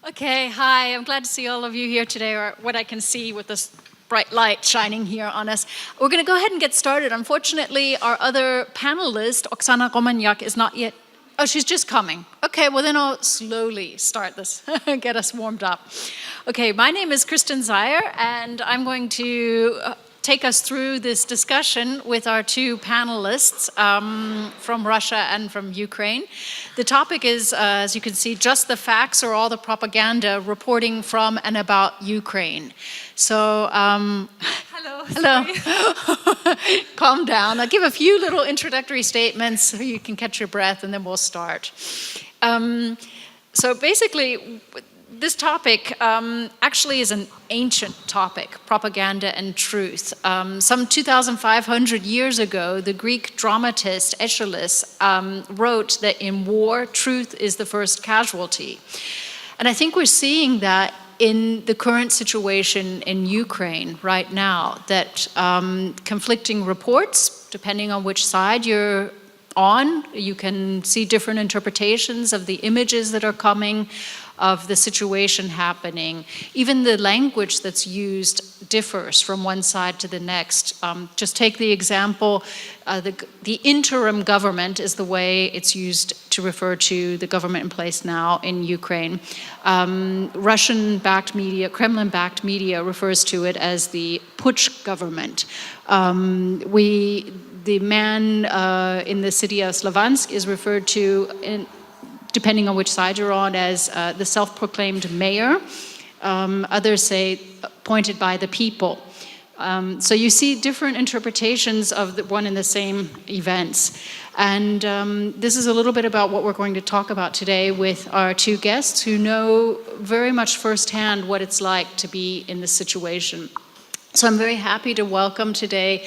Okay, hi, I'm glad to see all of you here today, or what I can see with this bright light shining here on us. We're going to go ahead and get started. Unfortunately, our other panelist, Oksana Romaniuk, is not yet. Oh, she's just coming. Okay, well then I'll slowly start this, get us warmed up. Okay, my name is Kristen Zeyer, and I'm going to take us through this discussion with our two panelists from Russia and from Ukraine. The topic is, as you can see, just the facts or all the propaganda reporting from and about Ukraine. So, hello. Calm down. I'll give a few little introductory statements so you can catch your breath, and then we'll start. So basically, this topic actually is an ancient topic, propaganda and truth. Some 2,500 years ago, the Greek dramatist Aeschylus wrote that in war, truth is the first casualty. And I think we're seeing that in the current situation in Ukraine right now, that conflicting reports, depending on which side you're on, you can see different interpretations of the images that are coming, of the situation happening. Even the language that's used differs from one side to the next. Just take the example, the interim government is the way it's used to refer to the government in place now in Ukraine. Russian-backed media, Kremlin-backed media refers to it as the putsch government. The man in the city of Slavansk is referred to, depending on which side you're on, as the self-proclaimed mayor. Others say appointed by the people. So you see different interpretations of the one and the same events. And this is a little bit about what we're going to talk about today with our two guests who know very much firsthand what it's like to be in this situation. So I'm very happy to welcome today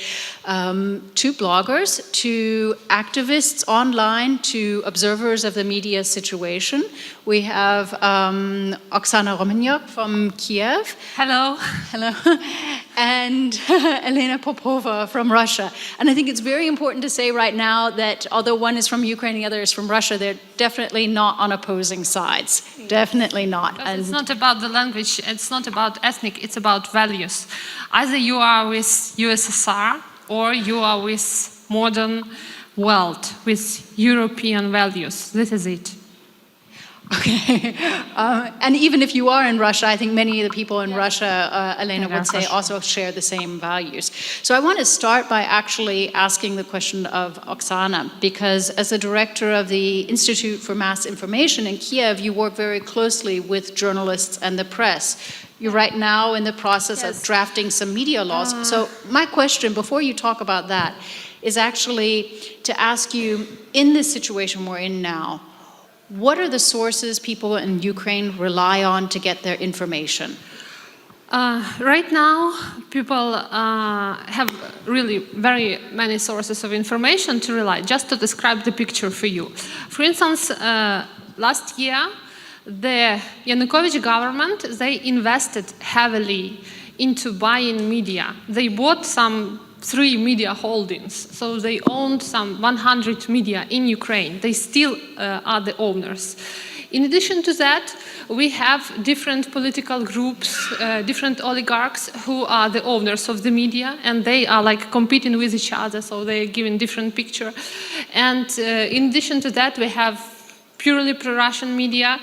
two bloggers, two activists online, two observers of the media situation. We have Oksana Romaniuk from Kiev. Hello. Hello. And Alena Popova from Russia. And I think it's very important to say right now that although one is from Ukraine, the other is from Russia, they're definitely not on opposing sides. Definitely not. And it's not about the language, it's not about ethnic, it's about values. Either you are with USSR or you are with modern world, with European values. This is it. Okay. And even if you are in Russia, I think many of the people in Russia, Alena would say, also share the same values. So I want to start by actually asking the question of Oksana, because as the director of the Institute for Mass Information in Kiev, you work very closely with journalists and the press. You're right now in the process of drafting some media laws. So my question, before you talk about that, is actually to ask you, in this situation we're in now, what are the sources people in Ukraine rely on to get their information? Right now, people have really very many sources of information to rely, just to describe the picture for you. For instance, last year, the Yanukovych government, they invested heavily into buying media. They bought some 3 media holdings, so they owned some 100 media in Ukraine. They still are the owners. In addition to that, we have different political groups, different oligarchs who are the owners of the media, and they are like competing with each other, so they're giving different picture. And in addition to that, we have purely pro-Russian media,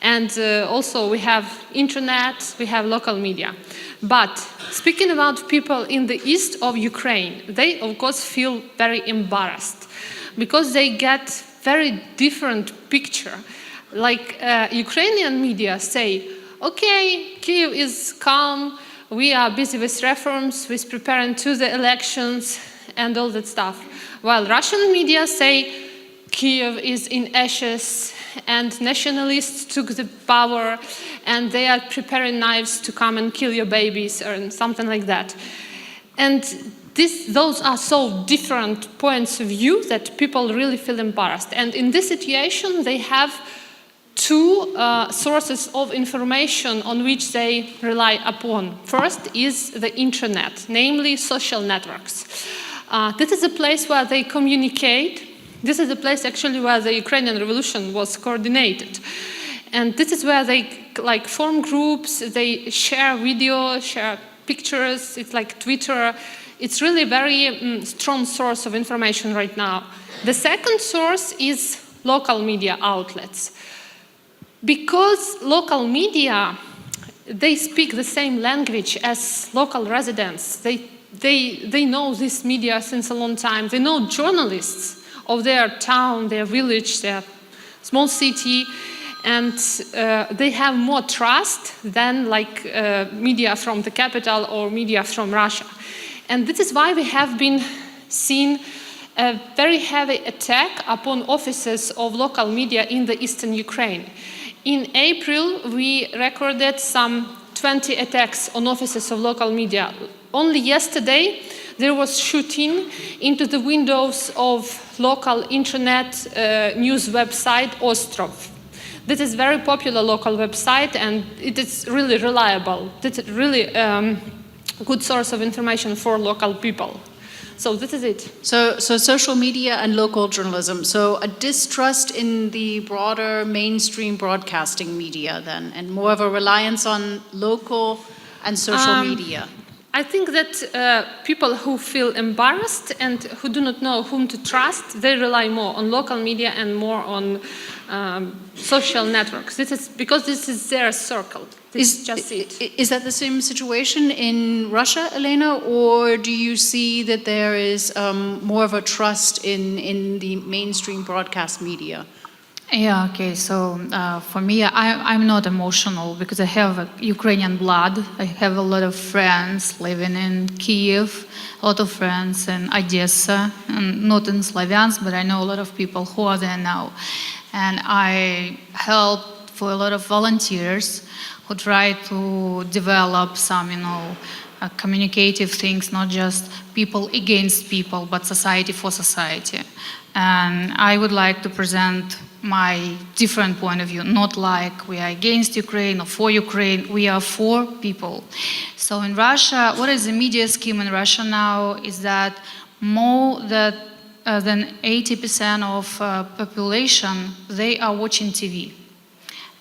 and also we have internet, we have local media. But speaking about people in the east of Ukraine, they of course feel very embarrassed because they get very different picture. Like Ukrainian media say, okay, Kyiv is calm, we are busy with reforms, with preparing to the elections and all that stuff. While Russian media say Kyiv is in ashes and nationalists took the power and they are preparing knives to come and kill your babies or something like that. And those are so different points of view that people really feel embarrassed. And in this situation, they have two sources of information on which they rely upon. First is the internet, namely social networks. This is a place where they communicate. This is the place actually where the Ukrainian revolution was coordinated. And this is where they like form groups, they share video, share pictures, it's like Twitter. It's really a very strong source of information right now. The second source is local media outlets. Because local media, they speak the same language as local residents. They know this media since a long time. They know journalists of their town, their village, their small city, and they have more trust than like media from the capital or media from Russia. And this is why we have been seeing a very heavy attack upon offices of local media in the eastern Ukraine. In April, we recorded some 20 attacks on offices of local media. Only yesterday, there was shooting into the windows of local internet news website Ostrov. This is a very popular local website, and it is really reliable. It's really good source of information for local people. So this is it. So social media and local journalism. So a distrust in the broader mainstream broadcasting media then, and more of a reliance on local and social media. I think that people who feel embarrassed and who do not know whom to trust, they rely more on local media and more on social networks. This is because this is their circle. This is just it. Is that the same situation in Russia, Alena, or do you see that there is more of a trust in the mainstream broadcast media? Yeah, okay, so for me, I'm not emotional because I have Ukrainian blood. I have a lot of friends living in Kiev, a lot of friends in Odessa, and not in Slavyansk, but I know a lot of people who are there now. And I help for a lot of volunteers who try to develop some, communicative things, not just people against people, but society for society. And I would like to present my different point of view, not like we are against Ukraine or for Ukraine, we are for people. So in Russia, what is the media scheme in Russia now is that more than 80% of population, they are watching TV.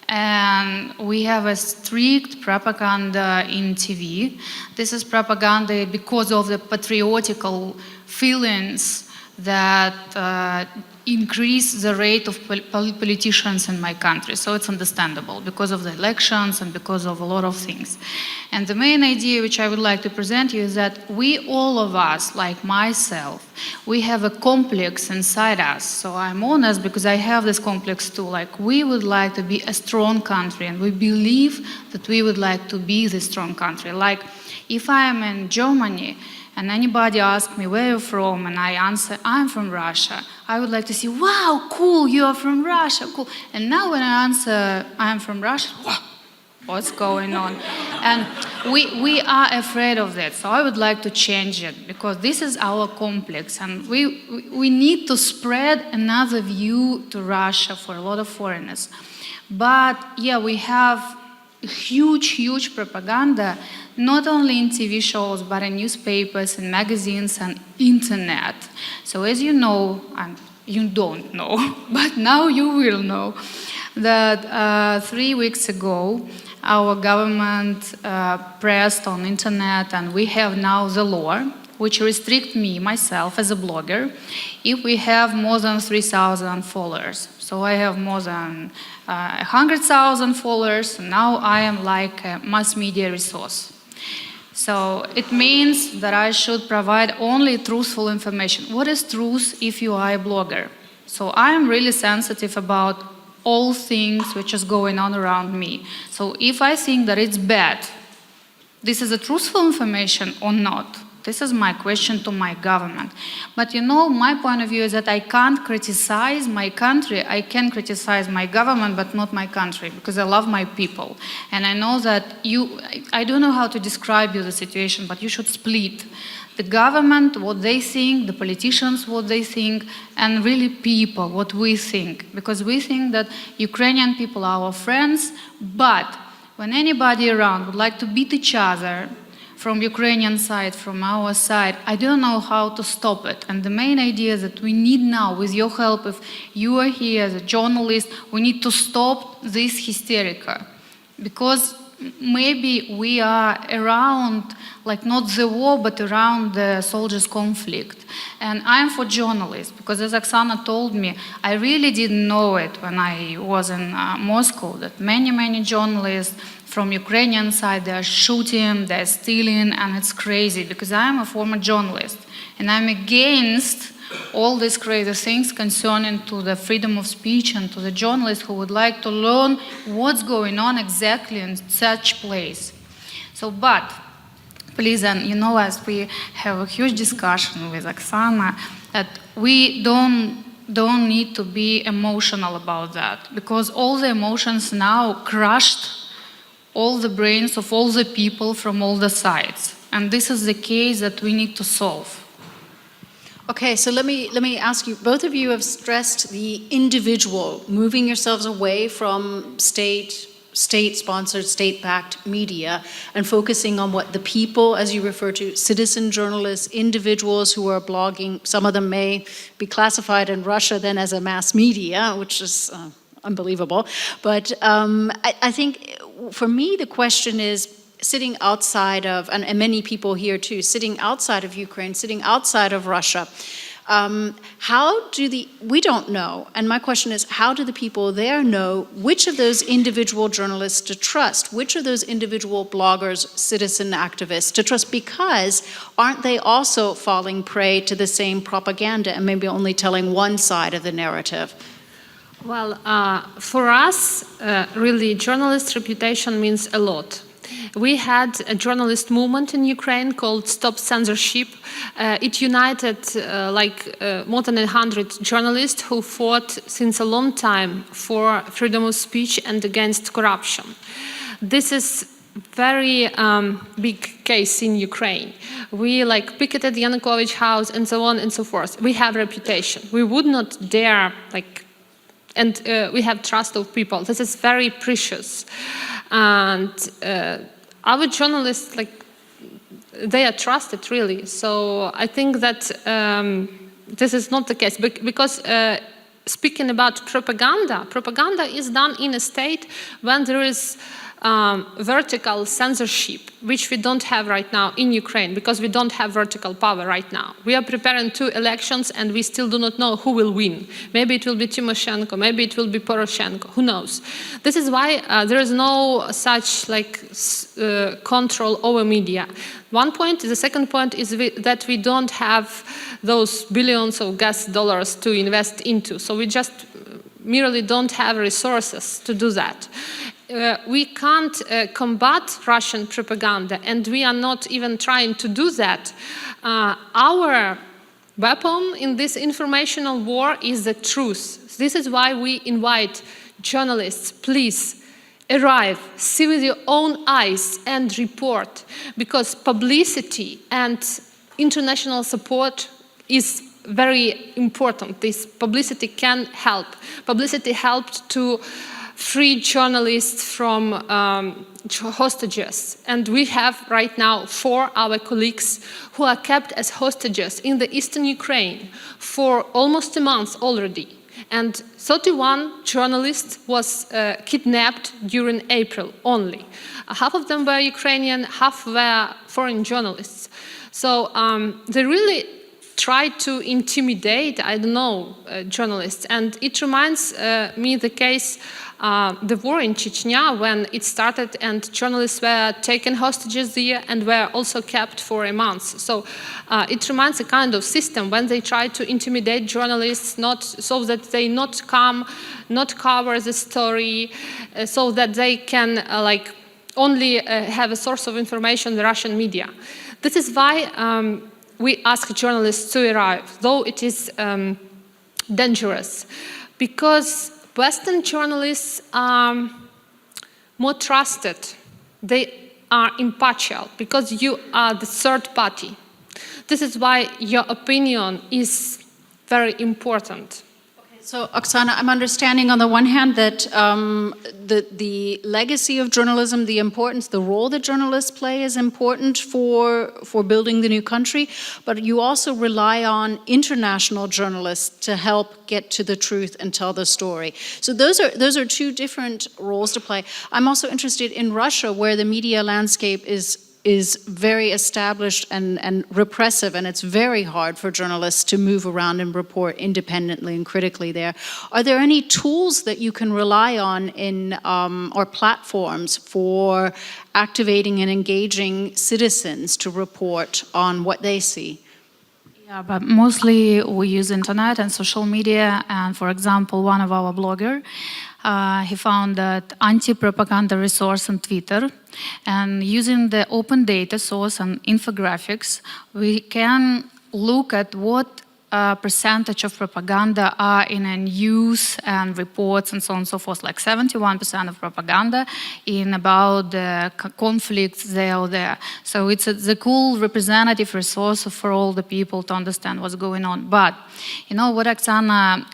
And we have a strict propaganda in TV. This is propaganda because of the patriotical feelings that increase the rate of politicians in my country. So it's understandable because of the elections and because of a lot of things. And the main idea which I would like to present you is that we, all of us, like myself, we have a complex inside us. So I'm honest because I have this complex too. Like we would like to be a strong country and we believe that we would like to be the strong country. Like if I am in Germany, and anybody asks me where you're from, and I answer, I'm from Russia. I would like to say, wow, cool, you are from Russia, cool. And now when I answer, I'm from Russia, wow, what's going on? And we are afraid of that. So I would like to change it because this is our complex. And we need to spread another view to Russia for a lot of foreigners. But yeah, we have huge propaganda, not only in TV shows, but in newspapers and magazines and internet. So as you know, and you don't know, but now you will know, that 3 weeks ago, our government pressed on internet, and we have now the law, which restricts me, myself, as a blogger, if we have more than 3,000 followers. So I have more than 100,000 followers, and now I am like a mass media resource. So it means that I should provide only truthful information. What is truth if you are a blogger? So I am really sensitive about all things which is going on around me. So if I think that it's bad, this is a truthful information or not? This is my question to my government. But my point of view is that I can't criticize my country. I can criticize my government, but not my country, because I love my people. And I know that I don't know how to describe you the situation, but you should split the government, what they think, the politicians, what they think, and really people, what we think. Because we think that Ukrainian people are our friends, but when anybody around would like to beat each other, from Ukrainian side, from our side, I don't know how to stop it. And the main idea that we need now, with your help, if you are here as a journalist, we need to stop this hysteria. Because maybe we are around, like not the war, but around the soldiers' conflict. And I'm for journalists, because as Oksana told me, I really didn't know it when I was in Moscow, that many journalists from Ukrainian side, they're shooting, they're stealing, and it's crazy, because I'm a former journalist, and I'm against all these crazy things concerning to the freedom of speech and to the journalists who would like to learn what's going on exactly in such place. So, but please, and you know, as we have a huge discussion with Oksana, that we don't need to be emotional about that, because all the emotions now crushed all the brains of all the people from all the sides. And this is the case that we need to solve. Okay, so let me ask you, both of you have stressed the individual, moving yourselves away from state-sponsored, state-backed media and focusing on what the people, as you refer to, citizen journalists, individuals who are blogging. Some of them may be classified in Russia then as a mass media, which is unbelievable. But I think for me the question is, sitting outside of, and many people here too, sitting outside of Ukraine, sitting outside of Russia, we don't know, and my question is, how do the people there know which of those individual journalists to trust, which of those individual bloggers, citizen activists to trust, because aren't they also falling prey to the same propaganda and maybe only telling one side of the narrative? Well, for us, really, journalist reputation means a lot. We had a journalist movement in Ukraine called Stop Censorship. It united more than 100 journalists who fought since a long time for freedom of speech and against corruption. This is very big case in Ukraine. We picketed the Yanukovych house and so on and so forth. We have reputation. We would not dare and we have trust of people. This is very precious. And our journalists, they are trusted, really. So I think that this is not the case. Because speaking about propaganda is done in a state when there is vertical censorship, which we don't have right now in Ukraine, because we don't have vertical power right now. We are preparing 2 elections and we still do not know who will win. Maybe it will be Tymoshenko, maybe it will be Poroshenko, who knows. This is why there is no such control over media. One point. The second point is that we don't have those billions of gas dollars to invest into. So we just merely don't have resources to do that. We can't combat Russian propaganda, and we are not even trying to do that. Our weapon in this informational war is the truth. This is why we invite journalists, please arrive, see with your own eyes and report, because publicity and international support is very important. This publicity can help. Publicity helped to free journalists from hostages. And we have right now 4 our colleagues who are kept as hostages in the eastern Ukraine for almost a month already. And 31 journalists was kidnapped during April only. Half of them were Ukrainian, half were foreign journalists. So they really tried to intimidate, journalists. And it reminds me the case the war in Chechnya, when it started and journalists were taken hostages there and were also kept for a month. So it reminds a kind of system when they try to intimidate journalists, not so that they not cover the story, so that they can only have a source of information, the Russian media. This is why we ask journalists to arrive, though it is dangerous, because Western journalists are more trusted. They are impartial because you are the third party. This is why your opinion is very important. Okay, So, Oksana, I'm understanding on the one hand that the legacy of journalism, the importance, the role that journalists play is important for building the new country, but you also rely on international journalists to help get to the truth and tell the story. So those are two different roles to play. I'm also interested in Russia, where the media landscape is very established and repressive, and it's very hard for journalists to move around and report independently and critically there. Are there any tools that you can rely on in or platforms for activating and engaging citizens to report on what they see? Yeah, but mostly we use internet and social media. And for example, one of our bloggers, he found that anti-propaganda resource on Twitter, and using the open data source and infographics, we can look at what percentage of propaganda are in a news and reports and so on and so forth, like 71% of propaganda in about the conflicts there or there. So it's the cool representative resource for all the people to understand what's going on. But you know what Oksana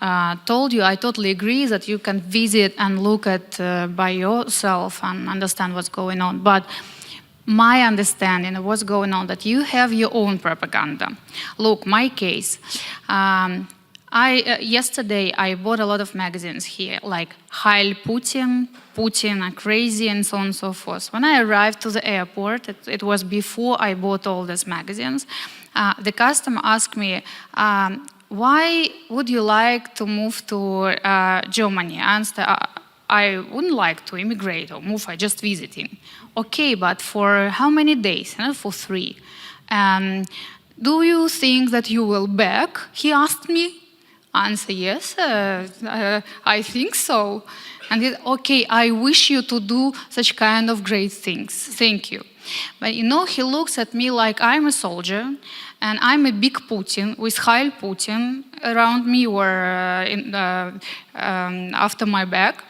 told you, I totally agree that you can visit and look at by yourself and understand what's going on. But my understanding of what's going on, that you have your own propaganda. Look, my case, yesterday I bought a lot of magazines here, like Heil Putin, Putin are crazy, and so on and so forth. When I arrived to the airport, it was before I bought all these magazines, the customer asked me, why would you like to move to Germany? I wouldn't like to immigrate or move, I just visiting. Okay, but for how many days? For 3. Do you think that you will back? He asked me. Answer, yes, I think so. And okay, I wish you to do such kind of great things. Thank you. But you know, he looks at me like I'm a soldier, and I'm a big Putin with Heil Putin around me or after my back.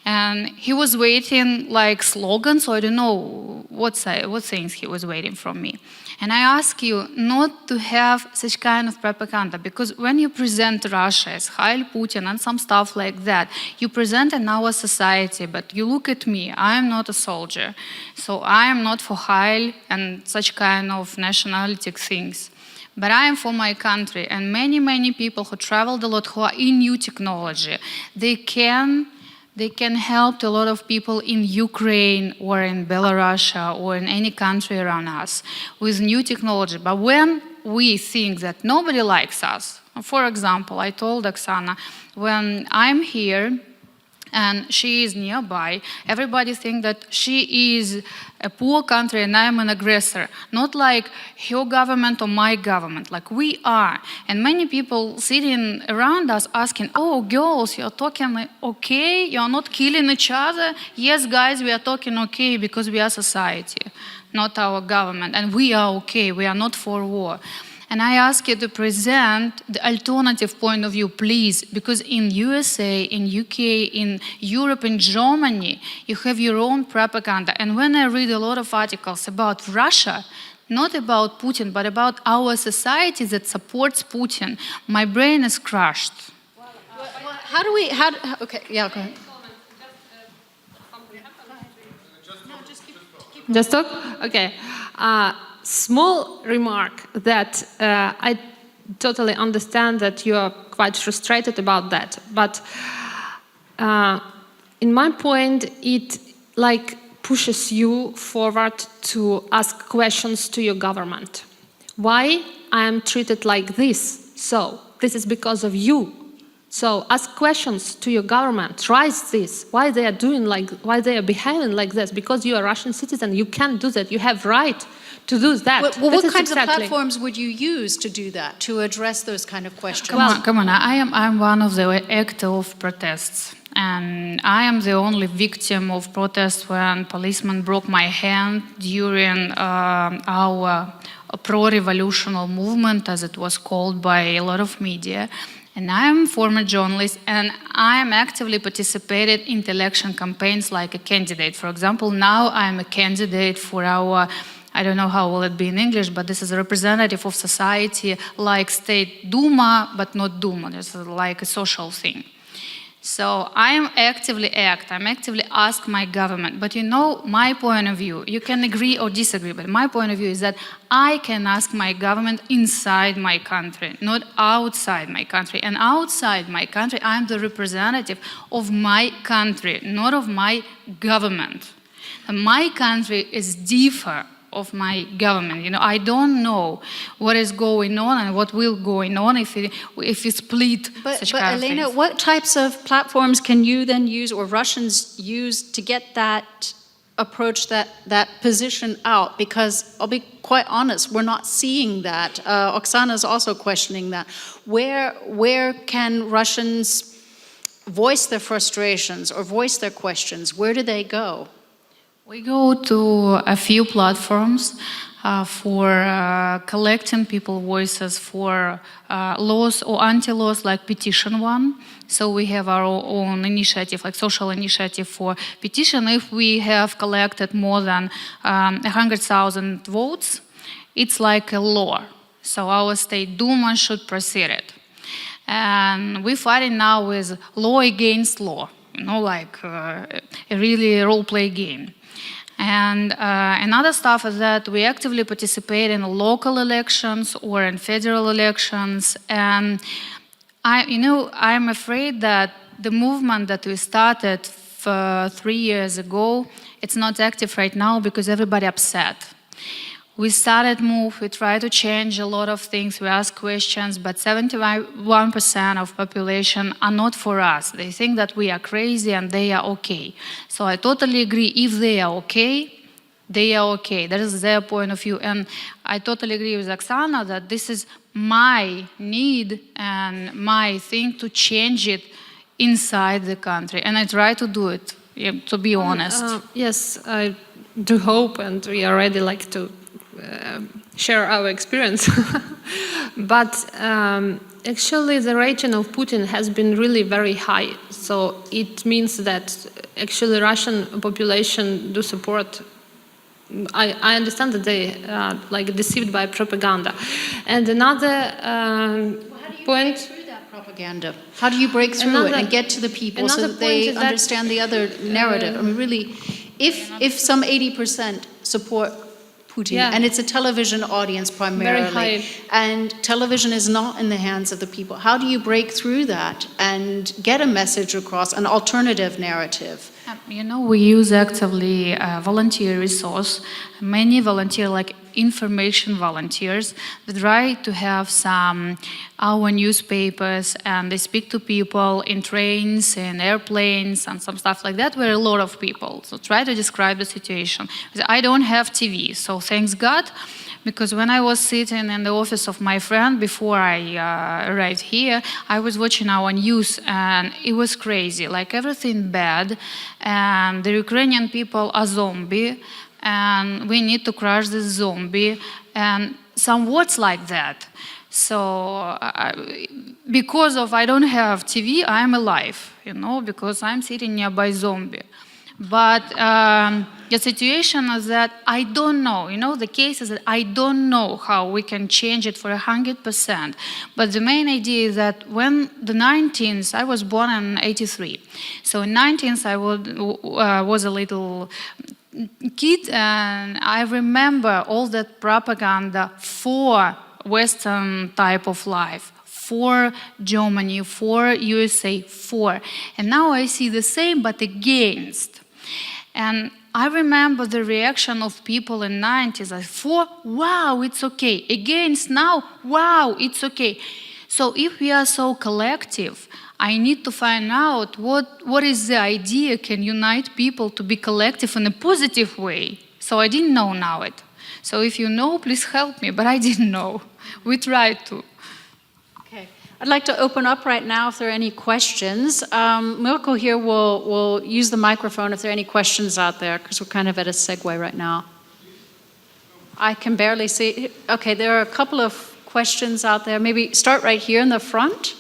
And he was waiting like slogans, so I don't know what things he was waiting from me. And I ask you not to have such kind of propaganda, because when you present Russia as Heil Putin and some stuff like that, you present in our society, but you look at me, I am not a soldier, so I am not for Heil and such kind of nationalistic things. But I am for my country, and many people who traveled a lot, who are in new technology, they can help a lot of people in Ukraine or in Belarus or in any country around us with new technology. But when we think that nobody likes us, for example, I told Oksana, when I'm here and she is nearby, everybody thinks that she is a poor country and I am an aggressor. Not like her government or my government, like we are. And many people sitting around us asking, oh, girls, you're talking okay? You're not killing each other? Yes, guys, we are talking okay because we are society, not our government. And we are okay, we are not for war. And I ask you to present the alternative point of view, please, because in USA, in UK, in Europe, in Germany, you have your own propaganda. And when I read a lot of articles about Russia, not about Putin, but about our society that supports Putin, my brain is crushed. Okay, yeah, go ahead. Just talk? Okay. Small remark that I totally understand that you are quite frustrated about that, but in my point, it like pushes you forward to ask questions to your government. Why I am treated like this? So this is because of you. So ask questions to your government. Raise this. Why they are behaving like this? Because you are a Russian citizen. You can't do that. You have right to do that. Well, what kinds of platforms would you use to do that, to address those kind of questions? Come on. I'm one of the actors of protests. And I am the only victim of protests when policemen broke my hand during our pro-revolutionary movement, as it was called by a lot of media. And I am a former journalist, and I am actively participated in election campaigns like a candidate. For example, now I am a candidate for our I don't know how will it be in English, but this is a representative of society like state Duma, but not Duma. This is like a social thing. So I'm actively ask my government. But you know, my point of view, you can agree or disagree, but my point of view is that I can ask my government inside my country, not outside my country. And outside my country, I'm the representative of my country, not of my government. And my country is different of my government. You know, I don't know what is going on and what will going on if we split such kind of things. Alena, what types of platforms can you then use or Russians use to get that approach, that position out? Because I'll be quite honest, we're not seeing that. Oksana is also questioning that. Where can Russians voice their frustrations or voice their questions? Where do they go? We go to a few platforms for collecting people voices for laws or anti-laws like Petition One. So we have our own initiative, like social initiative for petition. If we have collected more than 100,000 votes, it's like a law. So our state Duma should proceed it. And we're fighting now with law against law, you know, like a really role-play game. And another stuff is that we actively participate in local elections or in federal elections. And I'm afraid that the movement that we started 3 years ago, it's not active right now because everybody upset. We started move, we try to change a lot of things, we ask questions, but 71% of population are not for us. They think that we are crazy and they are okay. So I totally agree, if they are okay, they are okay. That is their point of view. And I totally agree with Oksana that this is my need and my thing to change it inside the country. And I try to do it, to be honest. Yes, I do hope, and we are ready to share our experience. But actually the rating of Putin has been really very high. So it means that actually Russian population do support. I understand that they are deceived by propaganda. And another point. Through that propaganda? How do you break through it and get to the people so that they understand the other narrative? I mean, really, if some 80% support Putin, and it's a television audience primarily, and television is not in the hands of the people. How do you break through that and get a message across, an alternative narrative? You know, we use actively volunteer resource. Many volunteer, like information volunteers, that try to have some our newspapers, and they speak to people in trains, in airplanes, and some stuff like that, where a lot of people. So try to describe the situation. I don't have TV, so thanks God, because when I was sitting in the office of my friend before I arrived here, I was watching our news, and it was crazy, like everything bad, and the Ukrainian people are zombie, and we need to crush this zombie, and some words like that. So because of I don't have TV, I'm alive, you know, because I'm sitting nearby zombie. But the situation is that I don't know, you know, the case is that I don't know how we can change it for 100%. But the main idea is that when the 19th, I was born in 83. So in 19th, I was a little kid, and I remember all that propaganda for Western type of life, for Germany, for USA, for. And now I see the same, but against. And I remember the reaction of people in the 90s, like, for, wow, it's okay. Against now, wow, it's okay. So if we are so collective, I need to find out what is the idea can unite people to be collective in a positive way. So I didn't know now it. So if you know, please help me, but I didn't know. We tried to. Okay. I'd like to open up right now if there are any questions. Milko here will use the microphone if there are any questions out there, because we're kind of at a segue right now. I can barely see. Okay, there are a couple of questions out there. Maybe start right here in the front.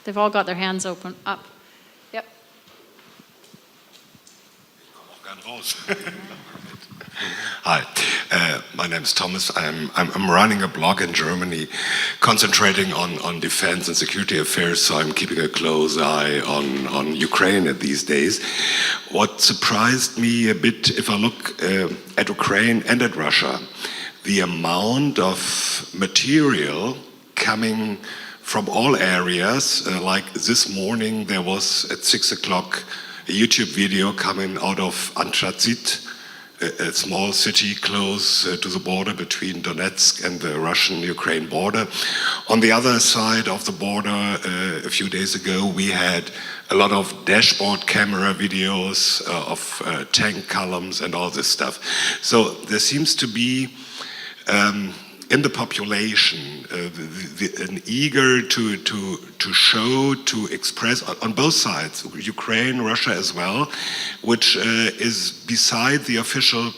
They've all got their hands open up. Yep. Hi. My name's Thomas. I'm running a blog in Germany concentrating on defense and security affairs, so I'm keeping a close eye on Ukraine these days. What surprised me a bit, if I look at Ukraine and at Russia, the amount of material coming from all areas. Like this morning, there was at 6 o'clock a YouTube video coming out of Antratsit, a small city close to the border between Donetsk and the Russian-Ukraine border. On the other side of the border, a few days ago, we had a lot of dashboard camera videos of tank columns and all this stuff. So there seems to be in the population an eager to show, to express on both sides, Ukraine, Russia as well, which is beside the official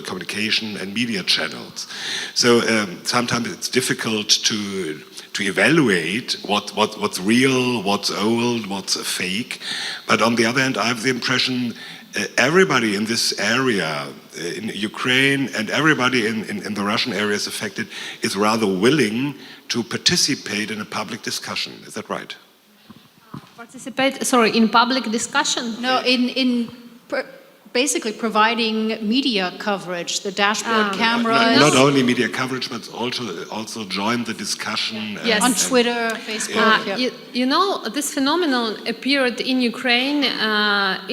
communication and media channels. So sometimes it's difficult to evaluate what's real, what's old, what's fake. But on the other hand, I have the impression everybody in this area, in Ukraine and everybody in the Russian areas affected, is rather willing to participate in a public discussion. Is that right? Participate, sorry, in public discussion? No, basically providing media coverage, the dashboard cameras. Not only media coverage, but also join the discussion. Yes. On Twitter, Facebook. You know, this phenomenon appeared in Ukraine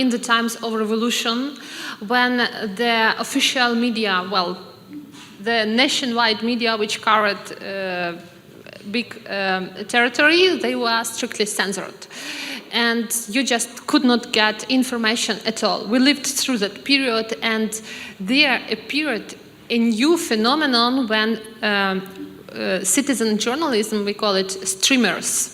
in the times of revolution, when the official media, well, the nationwide media, which covered big territory, they were strictly censored. And you just could not get information at all. We lived through that period, and there appeared a new phenomenon when citizen journalism, we call it streamers.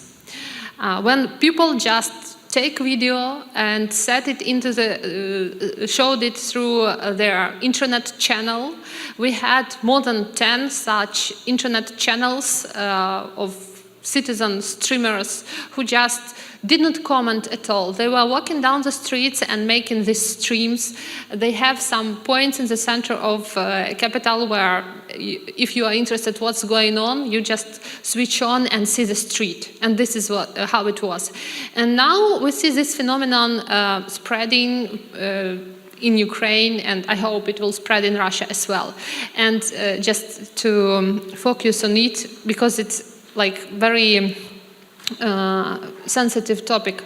When people just take video and set it into showed it through their internet channel. We had more than 10 such internet channels of citizen streamers who just did not comment at all. They were walking down the streets and making these streams. They have some points in the center of capital where if you are interested what's going on, you just switch on and see the street. And this is how it was. And now we see this phenomenon spreading in Ukraine, and I hope it will spread in Russia as well. And just to focus on it, because it's like very sensitive topic.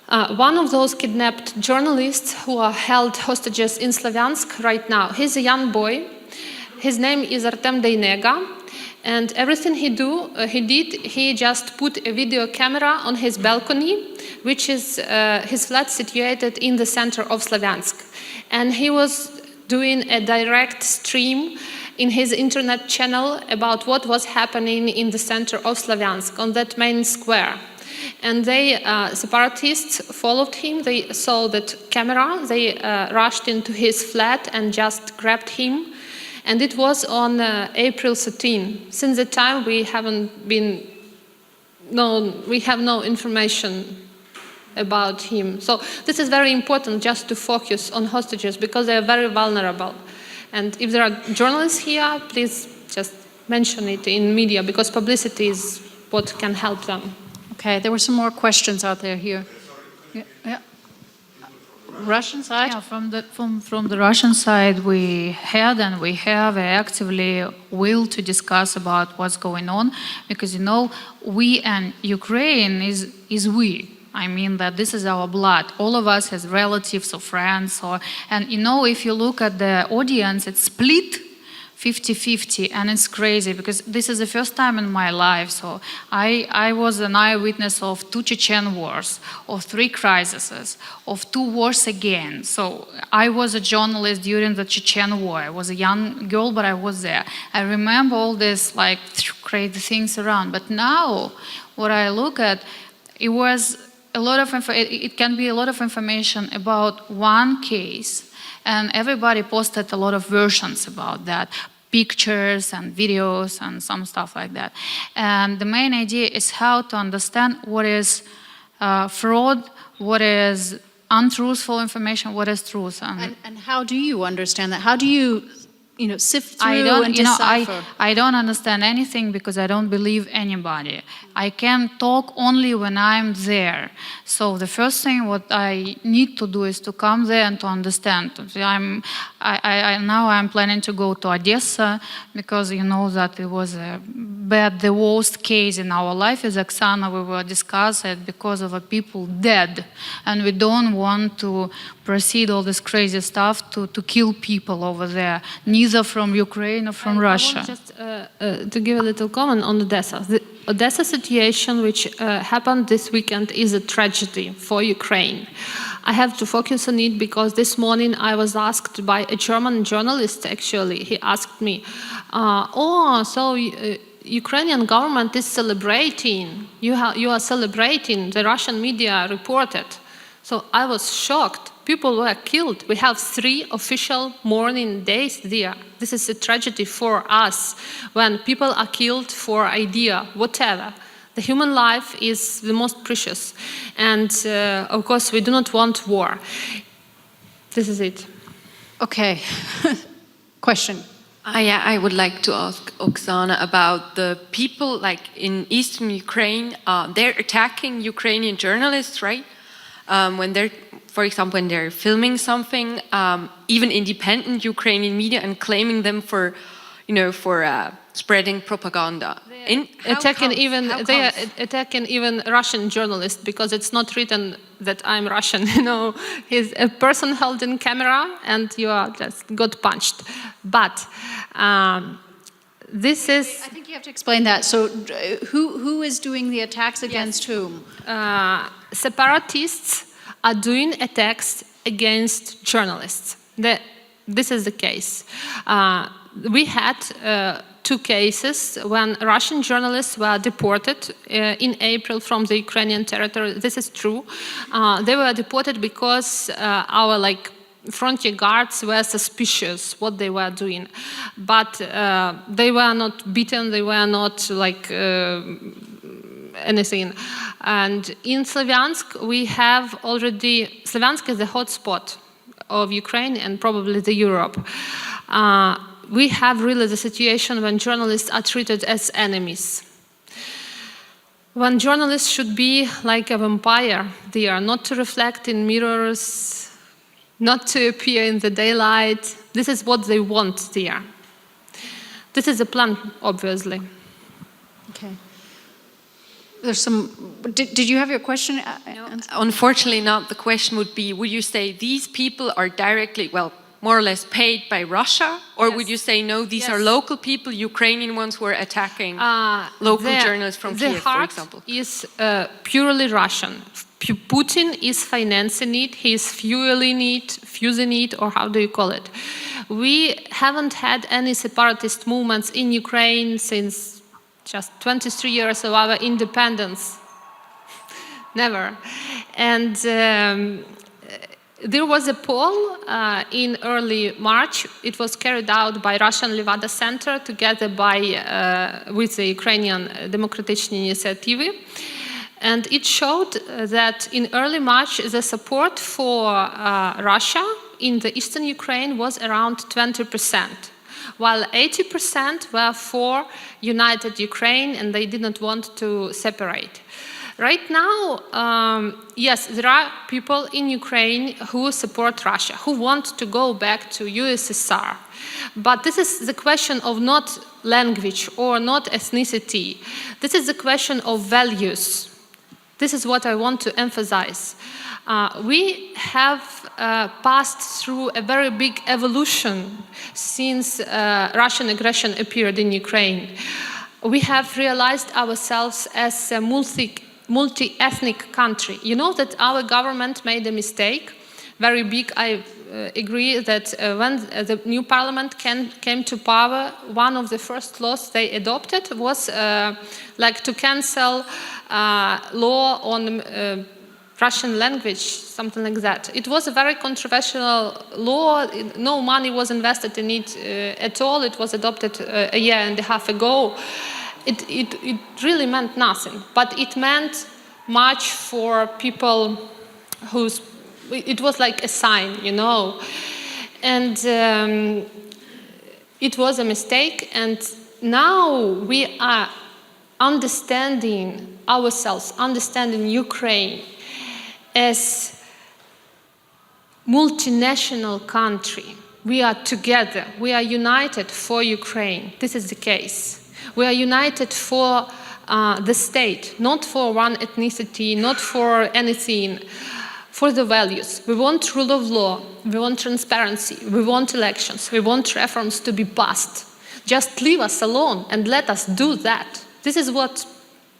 One of those kidnapped journalists who are held hostages in Slavyansk right now, he's a young boy. His name is Artem Deinega, and everything he just put a video camera on his balcony, which is his flat situated in the center of Slavyansk. And he was doing a direct stream in his internet channel about what was happening in the center of Slavyansk, on that main square. And they, separatists, followed him. They saw that camera. They rushed into his flat and just grabbed him. And it was on April 13. Since that time, we have no information about him. So this is very important, just to focus on hostages, because they are very vulnerable. And if there are journalists here, please just mention it in media, because publicity is what can help them. Okay, there were some more questions out there here. Yeah. Russian side? Yeah, from the Russian side, we had and we have actively will to discuss about what's going on, because, you know, we and Ukraine is we. I mean that this is our blood. All of us has relatives or friends, and you know, if you look at the audience, it's split 50-50, and it's crazy because this is the first time in my life. So I was an eyewitness of 2 Chechen wars, of 3 crises, of 2 wars again. So I was a journalist during the Chechen war. I was a young girl, but I was there. I remember all this like crazy things around. But now, what I look at, it was a lot of it can be a lot of information about one case, and everybody posted a lot of versions about that, pictures and videos and some stuff like that. And the main idea is how to understand what is fraud, what is untruthful information, what is truth. And how do you understand that? How do you sift through I don't, and you know, decipher? I don't understand anything because I don't believe anybody. I can talk only when I'm there. So the first thing what I need to do is to come there and to understand. Now I'm planning to go to Odessa because you know that it was the worst case in our life is Oksana. We were discussing because of people dead, and we don't want to proceed all this crazy stuff to kill people over there, neither from Ukraine or from Russia. I want just to give a little comment on Odessa. The Odessa situation, which happened this weekend, is a tragedy for Ukraine. I have to focus on it because this morning I was asked by a German journalist, actually. He asked me, Ukrainian government is celebrating, you are celebrating, the Russian media reported. So I was shocked. People were killed. We have 3 official mourning days there. This is a tragedy for us when people are killed for idea, whatever. The human life is the most precious. And of course, we do not want war. This is it. Okay. Question. I would like to ask Oksana about the people like in eastern Ukraine. They're attacking Ukrainian journalists, right? When they're, for example, when they're filming something, even independent Ukrainian media, and claiming them for, spreading propaganda. They are attacking even Russian journalists because it's not written that I'm Russian. He's a person held in camera, and you are just got punched. But this is. I think you have to explain that. So, who is doing the attacks against whom? Separatists are doing attacks against journalists. This is the case. We had 2 cases when Russian journalists were deported in April from the Ukrainian territory. This is true. They were deported because our frontier guards were suspicious what they were doing. But they were not beaten, they were not anything. And in Slavyansk, we have already, Slavyansk is the hotspot of Ukraine and probably the Europe. We have really the situation when journalists are treated as enemies. When journalists should be like a vampire, they are not to reflect in mirrors, not to appear in the daylight. This is what they want there. This is a plan, obviously. Okay. There's some. Did you have your question? No, unfortunately not. The question would you say these people are directly, more or less paid by Russia? Or would you say, no, these are local people, Ukrainian ones who are attacking local journalists from Kiev, for example? The heart is purely Russian. Putin is financing it, he is fueling it, fusing it, or how do you call it? We haven't had any separatist movements in Ukraine since just 23 years of our independence. Never. And there was a poll in early March. It was carried out by Russian Levada Center together with the Ukrainian Democratичные Initiative. And it showed that in early March, the support for Russia in the eastern Ukraine was around 20%, while 80% were for united Ukraine, and they did not want to separate. Right now, yes, there are people in Ukraine who support Russia, who want to go back to USSR. But this is the question of not language or not ethnicity. This is the question of values. This is what I want to emphasize. We have passed through a very big evolution since Russian aggression appeared in Ukraine. We have realized ourselves as a multi-ethnic country. You know that our government made a mistake, very big. I agree that when the new parliament came to power, one of the first laws they adopted was to cancel law on Russian language, something like that. It was a very controversial law. No money was invested in it at all. It was adopted a year and a half ago. It really meant nothing, but it meant much for people whose. It was like a sign, you know. And it was a mistake, and now we are understanding ourselves, understanding Ukraine as multinational country. We are together, we are united for Ukraine. This is the case. We are united for the state, not for one ethnicity, not for anything, for the values. We want rule of law, we want transparency, we want elections, we want reforms to be passed. Just leave us alone and let us do that. This is what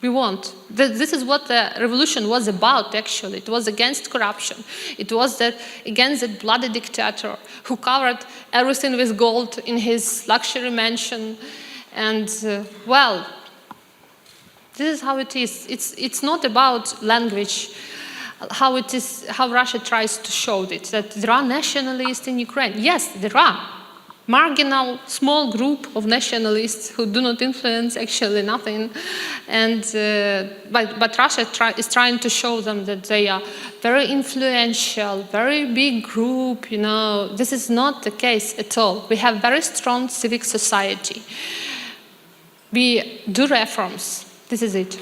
we want. This is what the revolution was about, actually. It was against corruption. It was against that bloody dictator who covered everything with gold in his luxury mansion. And, well, this is how it is. It's not about language, how Russia tries to show it, that there are nationalists in Ukraine. Yes, there are. Marginal, small group of nationalists who do not influence actually nothing. And, but Russia is trying to show them that they are very influential, very big group, you know. This is not the case at all. We have very strong civic society. We do reforms. This is it.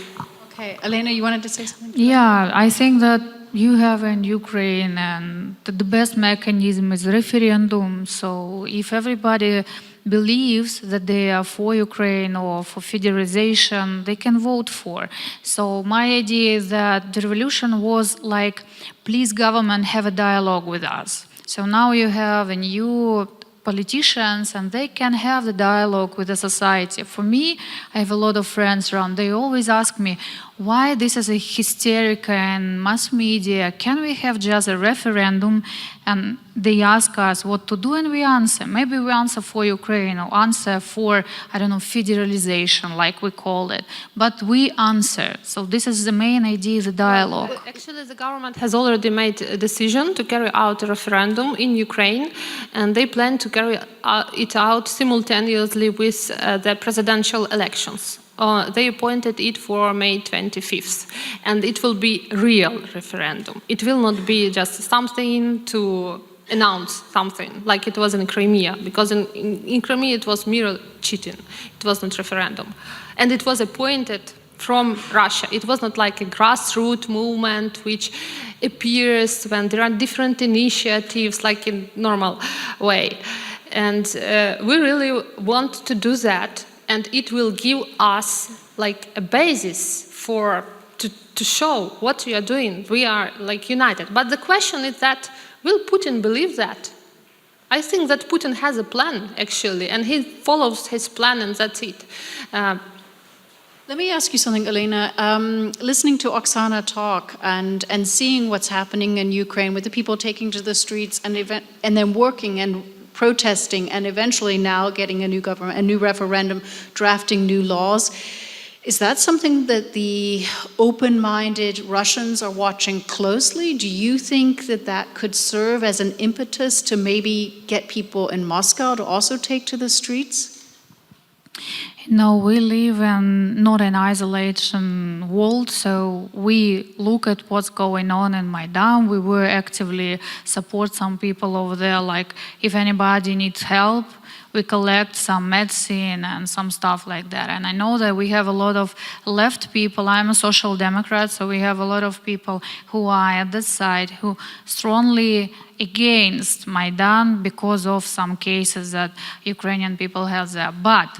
Okay, Alena, you wanted to say something? Yeah, I think that you have in Ukraine, and the best mechanism is referendum. So if everybody believes that they are for Ukraine or for federalization, they can vote for. So my idea is that the revolution was like, please government, have a dialogue with us. So now you have a new politicians, and they can have the dialogue with the society. For me, I have a lot of friends around. They always ask me, why this is a hysterical and mass media? Can we have just a referendum? And they ask us what to do, and we answer. Maybe we answer for Ukraine or answer for, I don't know, federalization, like we call it. But we answer. So this is the main idea, the dialogue. Well, actually, the government has already made a decision to carry out a referendum in Ukraine, and they plan to carry it out simultaneously with the presidential elections. They appointed it for May 25th, and it will be real referendum. It will not be just something to announce something, like it was in Crimea, because in Crimea it was mere cheating. It was not referendum. And it was appointed from Russia. It was not like a grassroots movement which appears when there are different initiatives, like in normal way. And we really want to do that. And it will give us like a basis to show what we are doing. We are like united. But the question is that, will Putin believe that? I think that Putin has a plan, actually, and he follows his plan, and that's it. Let me ask you something, Alena. Listening to Oksana talk and seeing what's happening in Ukraine with the people taking to the streets and then working and protesting and eventually now getting a new government, a new referendum, drafting new laws. Is that something that the open-minded Russians are watching closely? Do you think that that could serve as an impetus to maybe get people in Moscow to also take to the streets? No, we live in not an isolation world, so we look at what's going on in Maidan. We will actively support some people over there, like if anybody needs help, we collect some medicine and some stuff like that. And I know that we have a lot of left people. I'm a social democrat, so we have a lot of people who are at this side who strongly against Maidan because of some cases that Ukrainian people have there. But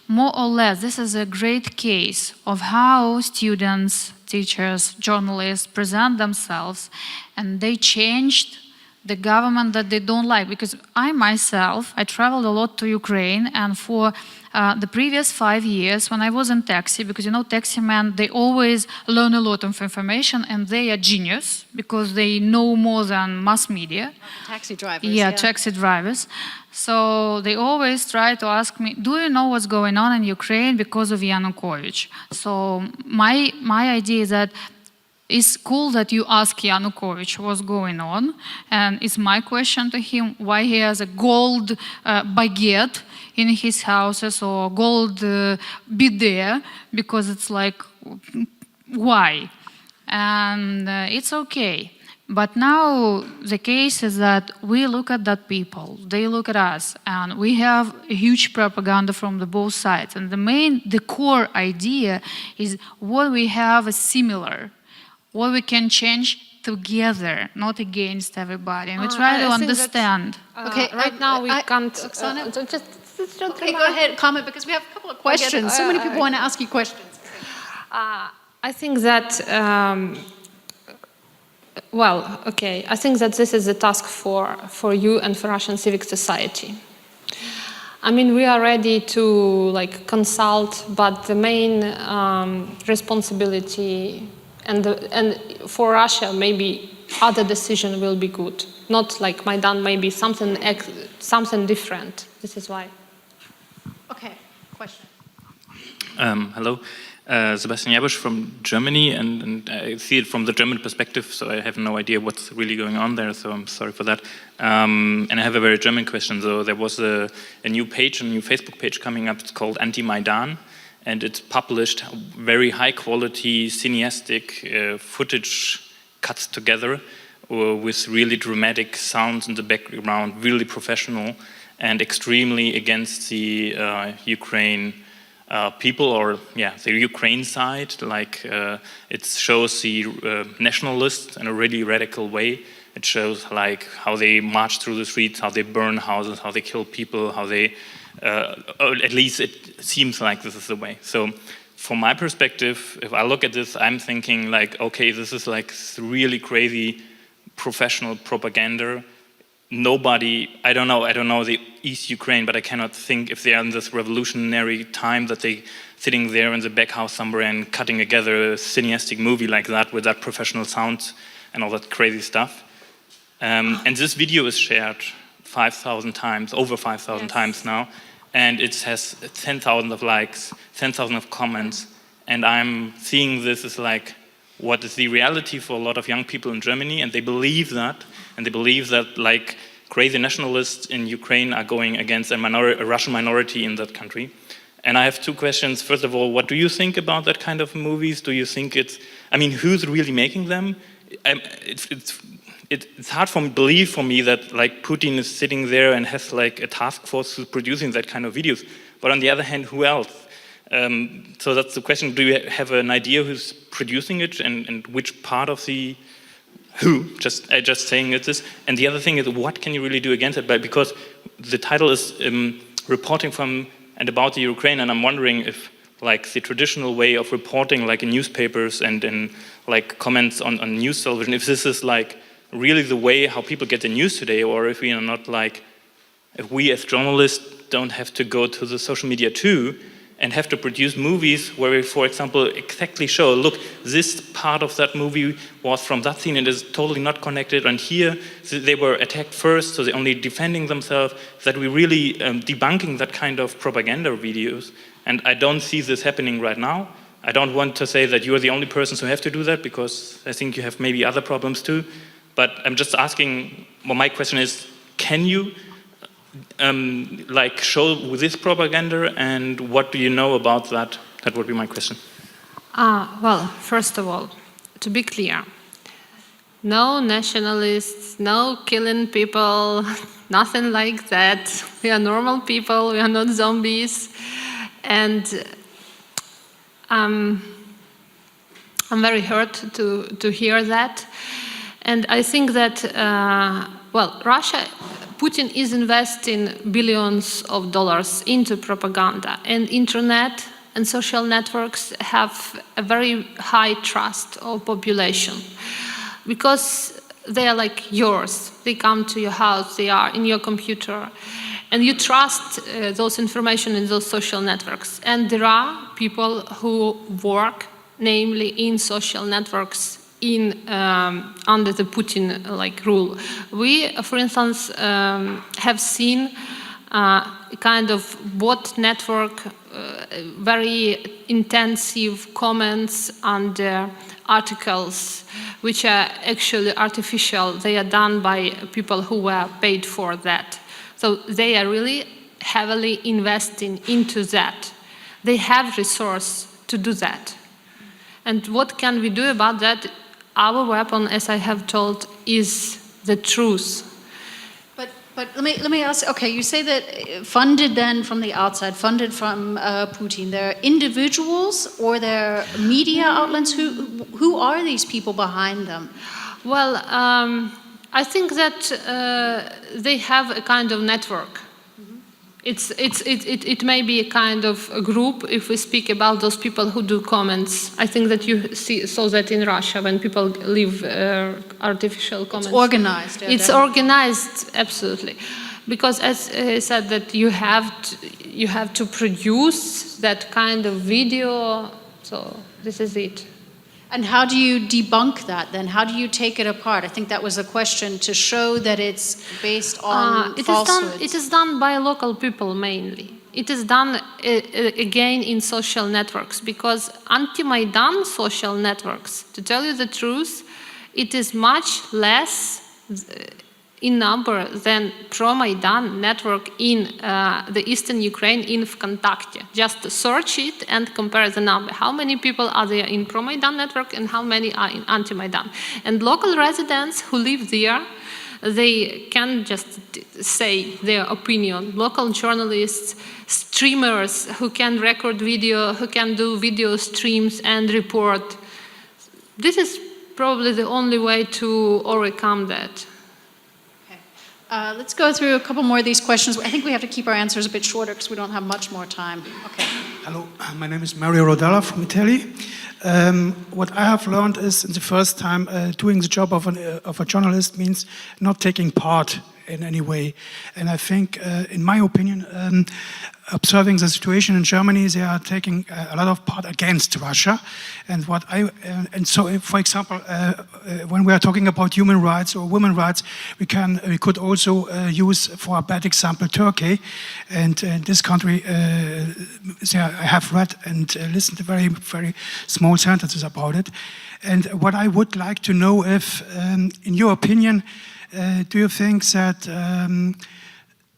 more or less, this is a great case of how students, teachers, journalists present themselves, and they changed the government that they don't like. Because I myself, I traveled a lot to Ukraine, and for the previous 5 years when I was in taxi, because you know taxi men, they always learn a lot of information and they are genius because they know more than mass media. Taxi drivers. Yeah, taxi drivers. So they always try to ask me, do you know what's going on in Ukraine because of Yanukovych? So my idea is that it's cool that you ask Yanukovych what's going on, and it's my question to him why he has a gold baguette in his houses or gold bidet, because it's like, why? And it's okay. But now the case is that we look at that people, they look at us, and we have a huge propaganda from the both sides. And the core idea is what we have is similar, what we can change together, not against everybody. And we try to understand. Okay, right now we can't. Oksana? Just Okay, go ahead, comment, because we have a couple of questions. So many people want to ask you questions. I think that, I think that this is a task for you and for Russian civic society. I mean, we are ready to consult, but the main responsibility and for Russia, maybe other decision will be good. Not like Maidan, maybe something different. This is why. Okay, question. Hello. Sebastian Jabusch from Germany, and I see it from the German perspective, so I have no idea what's really going on there, so I'm sorry for that. And I have a very German question. So there was a new page, a new Facebook page coming up. It's called Anti-Maidan, and it's published very high-quality cineastic footage cuts together with really dramatic sounds in the background, really professional, and extremely against the Ukraine people, or the Ukraine side. It shows the nationalists in a really radical way. It shows how they march through the streets, how they burn houses, how they kill people, how they, at least it seems like this is the way. So from my perspective, if I look at this, I'm thinking okay, this is really crazy professional propaganda. Nobody, I don't know the East Ukraine, but I cannot think if they are in this revolutionary time that they sitting there in the back house somewhere and cutting together a cineastic movie like that with that professional sound and all that crazy stuff. And this video is shared 5,000 times, over 5,000 times now, and it has 10,000 of likes, 10,000 of comments, and I'm seeing this as what is the reality for a lot of young people in Germany, and they believe that. And they believe that crazy nationalists in Ukraine are going against a Russian minority in that country. And I have two questions. First of all, what do you think about that kind of movies? Do you think who's really making them? It's hard to believe for me that Putin is sitting there and has a task force who's producing that kind of videos. But on the other hand, who else? So that's the question. Do you have an idea who's producing it and which part of the who? Just saying it is. And the other thing is, what can you really do against it? But because the title is reporting from and about the Ukraine, and I'm wondering if the traditional way of reporting, in newspapers and in comments on news television, if this is really the way how people get the news today, or if we are not if we as journalists don't have to go to the social media too, and have to produce movies where we, for example, exactly show, look, this part of that movie was from that scene and is totally not connected, and here they were attacked first, so they're only defending themselves, that we're really debunking that kind of propaganda videos. And I don't see this happening right now. I don't want to say that you're the only persons who have to do that, because I think you have maybe other problems too. But I'm just asking, my question is, can you show with this propaganda, and what do you know about that? That would be my question. Well, first of all, to be clear, no nationalists, no killing people, nothing like that. We are normal people, we are not zombies. And I'm very hurt to hear that. And I think that, Putin is investing billions of dollars into propaganda, and internet and social networks have a very high trust of population because they are yours. They come to your house, they are in your computer, and you trust those information in those social networks. And there are people who work, namely in social networks, under the Putin rule. We, for instance, have seen a kind of bot network, very intensive comments under articles, which are actually artificial. They are done by people who were paid for that. So they are really heavily investing into that. They have resource to do that. And what can we do about that? Our weapon, as I have told, is the truth. But let me ask, okay, you say that funded then from the outside, funded from Putin. They're individuals or they're media outlets? Who are these people behind them? Well, I think that they have a kind of network. It may be a kind of a group if we speak about those people who do comments. I think that you saw that in Russia when people leave artificial comments. It's organized. It's organized, absolutely. Because as I said, that you have to produce that kind of video, so this is it. And how do you debunk that then? How do you take it apart? I think that was a question to show that it's based on falsehoods. It is done by local people mainly. It is done again in social networks because anti-Maidan social networks, to tell you the truth, it is much less in number than pro-Maidan network in the eastern Ukraine in Vkontakte. Just search it and compare the number. How many people are there in pro-Maidan network and how many are in anti-Maidan? And local residents who live there, they can just say their opinion. Local journalists, streamers who can record video, who can do video streams and report. This is probably the only way to overcome that. Let's go through a couple more of these questions. I think we have to keep our answers a bit shorter because we don't have much more time. Okay. Hello, my name is Mario Rodella from Italy. What I have learned is in the first time doing the job of a journalist means not taking part in any way. And I think, in my opinion, observing the situation in Germany, they are taking a lot of part against Russia. And so, for example, when we are talking about human rights or women's rights, we could also use, for a bad example, Turkey. And in this country, I have read and listened to very, very small sentences about it. And what I would like to know if, in your opinion, do you think that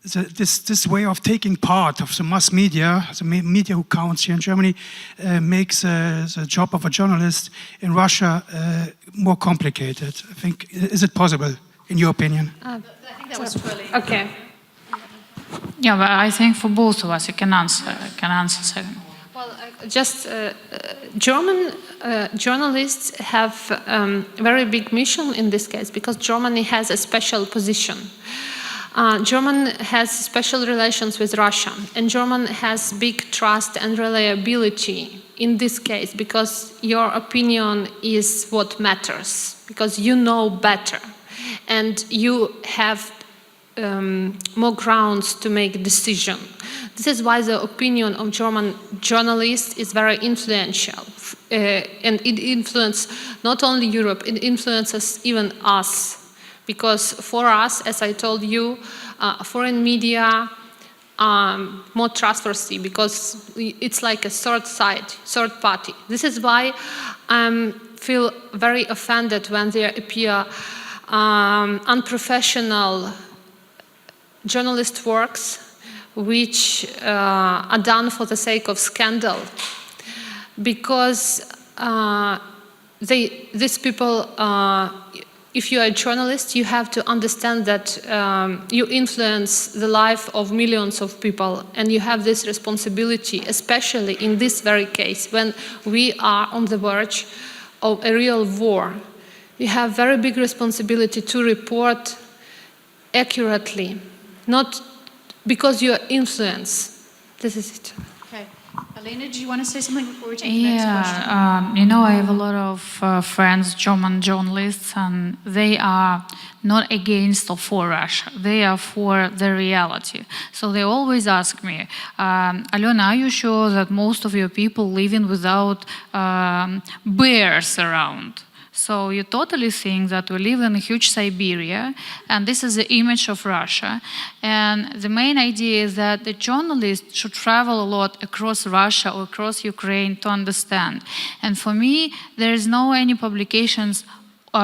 this way of taking part of the mass media, the media who counts here in Germany, makes the job of a journalist in Russia more complicated? I think, is it possible, in your opinion? I think that was really Okay. Yeah, but I think for both of us, you can answer. Second. Well, German journalists have a very big mission in this case because Germany has a special position. Germany has special relations with Russia, and Germany has big trust and reliability in this case because your opinion is what matters, because you know better, and you have more grounds to make a decision. This is why the opinion of German journalists is very influential, and it influences not only Europe, it influences even us. Because for us, as I told you, foreign media are more trustworthy because it's like a third party. This is why I feel very offended when there appear unprofessional journalist works which are done for the sake of scandal. Because these people, if you are a journalist, you have to understand that you influence the life of millions of people, and you have this responsibility, especially in this very case, when we are on the verge of a real war. You have very big responsibility to report accurately, not because you are influenced. This is it. Okay. Alena, do you want to say something before we take the next question? I have a lot of friends, German journalists, and they are not against or for Russia. They are for the reality. So they always ask me, Alena, are you sure that most of your people living without bears around? So you totally think that we live in a huge Siberia, and this is the image of Russia. And the main idea is that the journalist should travel a lot across Russia or across Ukraine to understand. And for me, there is no any publications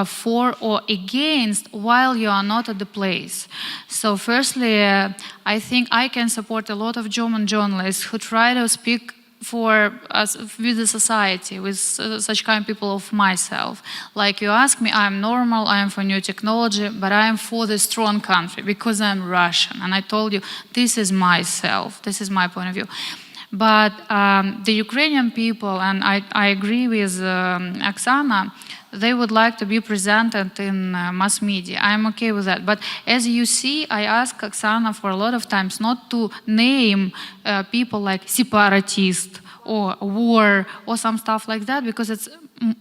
for or against while you are not at the place. So firstly, I think I can support a lot of German journalists who try to speak for us, with the society, with such kind of people of myself. Like you ask me, I'm normal, I'm for new technology, but I'm for the strong country because I'm Russian. And I told you, this is myself, this is my point of view. But the Ukrainian people, and I agree with Oksana, they would like to be presented in mass media. I'm okay with that. But as you see, I ask Oksana for a lot of times not to name people like separatist or war or some stuff like that, because it's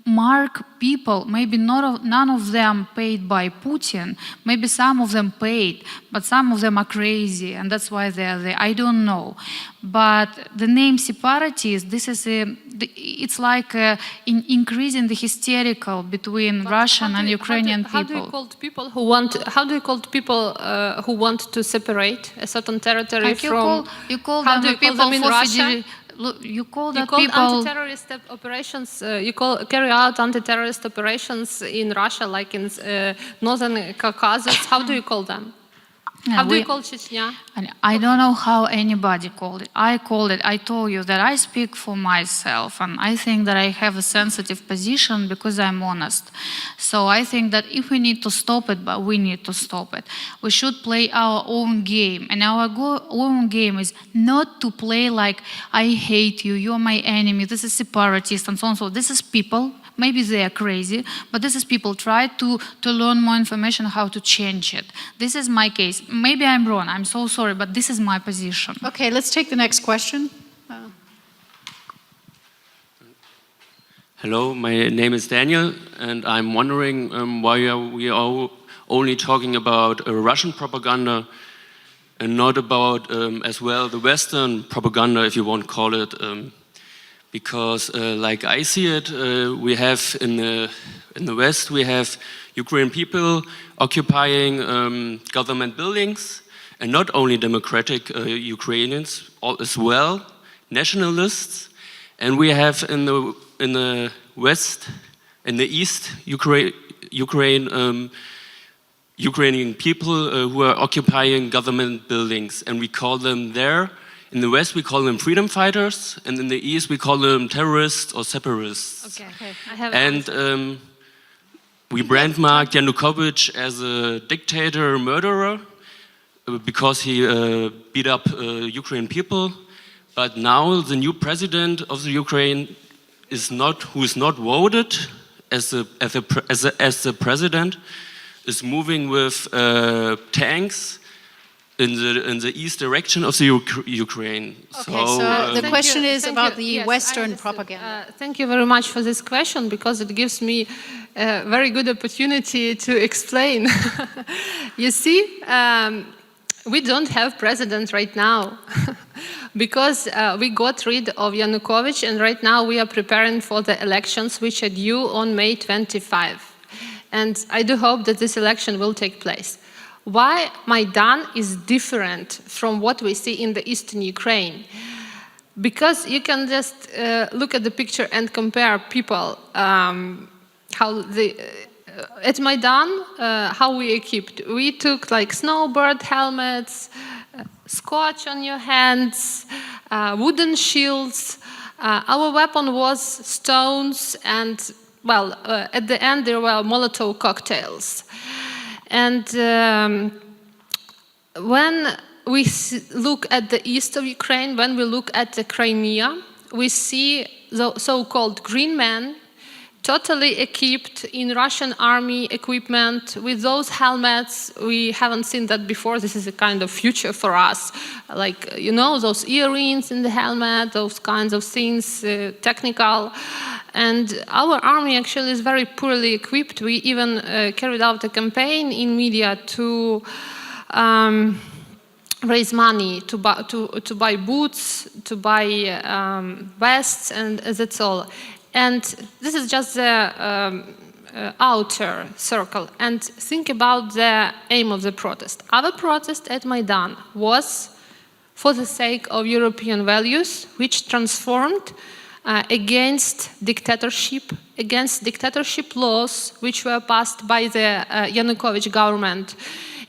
mark people. Maybe none of them paid by Putin. Maybe some of them paid, but some of them are crazy, and that's why they're there. I don't know. But the name separatist, this is it's like increasing the hysterical between Russian and Ukrainian people. How do you call people who want? How do you call people who want to separate a certain territory Like from? you call how them do you people call them in for Russia? You call You that call people. anti-terrorist operations. Carry out anti-terrorist operations in Russia, like in northern Caucasus. How do you call them? How do you call Chechnya? I don't know how anybody called it. I called it. I told you that I speak for myself, and I think that I have a sensitive position because I'm honest. So I think that if we need to stop it, but we need to stop it. We should play our own game, and our own game is not to play like I hate you, you're my enemy, this is separatist, and so on. So this is people. Maybe they are crazy, but this is people try to learn more information how to change it. This is my case. Maybe I'm wrong, I'm so sorry, but this is my position. Okay, let's take the next question. Hello, my name is Daniel, and I'm wondering why we are only talking about Russian propaganda and not about as well the Western propaganda, if you want to call it. Because like I see it, we have in the West, we have Ukrainian people occupying government buildings, and not only democratic Ukrainians, as well nationalists, and we have in the West, in the East, Ukrainian people who are occupying government buildings, and we call them there. In the West, we call them freedom fighters, and in the East, we call them terrorists or separatists. Okay. And we brandmarked Yanukovych as a dictator, murderer, because he beat up Ukrainian people. But now the new president of the Ukraine who is not voted as the president, is moving with tanks in the east direction of the Ukraine. Okay, so the question is about the Yes, Western propaganda. Thank you very much for this question, because it gives me a very good opportunity to explain. You see, we don't have president right now because we got rid of Yanukovych, and right now we are preparing for the elections which are due on May 25. And I do hope that this election will take place. Why Maidan is different from what we see in the eastern Ukraine? Because you can just look at the picture and compare people, at Maidan, how we equipped. We took like snowboard helmets, scotch on your hands, wooden shields. Our weapon was stones, and well, at the end there were Molotov cocktails. And when we look at the east of Ukraine, when we look at the Crimea, we see the so-called green men totally equipped in Russian army equipment with those helmets. We haven't seen that before. This is a kind of future for us. Like, you know, those earrings in the helmet, those kinds of things, technical. And our army actually is very poorly equipped. We even carried out a campaign in media to raise money, to buy boots, to buy vests, and that's all. And this is just the outer circle. And think about the aim of the protest. Our protest at Maidan was for the sake of European values, which transformed against dictatorship laws which were passed by the Yanukovych government.